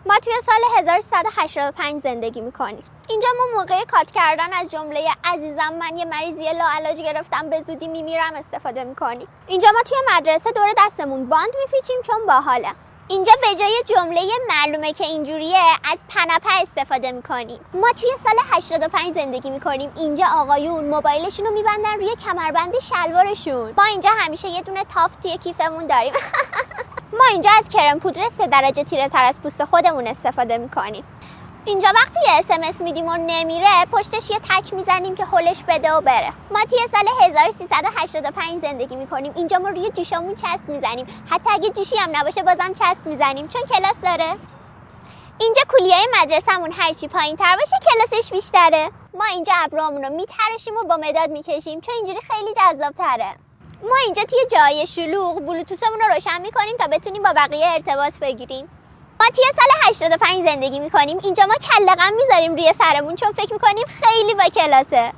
ما توی سال 1385 زندگی میکنیم. اینجا ما موقع کات کردن از جمله عزیزم من یه مریضی لاعلاج گرفتم به زودی میمیرم استفاده میکنیم. اینجا ما توی مدرسه دور دستمون باند میپیچیم چون باحاله. اینجا به جای جمله معلومه که اینجوریه از پنپه استفاده میکنیم. ما توی سال 85 زندگی میکنیم. اینجا آقایون موبایلشون رو میبندن روی کمربند شلوارشون. ما اینجا همیشه یه دونه تافت توی کیفمون داریم. ما اینجا از کرم پودر 3 درجه تیره تر از پوست خودمون استفاده میکنیم. اینجا وقتی یه SMS میدیم و نمیره پشتش یه تک میزنیم که هولش بده و بره. ما توی سال 1385 زندگی میکنیم. اینجا ما روی جوشامون چسب میزنیم. حتی اگه جوشی هم نباشه بازم چسب میزنیم چون کلاس داره. اینجا کولیه مدرسه‌مون هرچی پایین‌تر باشه کلاسش بیشتره. ما اینجا ابروامون رو میتراشیم و با مداد میکشیم چون اینجوری خیلی جذاب‌تره. ما اینجا توی جای شلوغ بلوتوثمون رو روشن میکنیم تا بتونیم با بقیه ارتباط بگیریم. ما توی سال 85 زندگی میکنیم. اینجا ما کله غم میذاریم روی سرمون چون فکر میکنیم خیلی با کلاسه.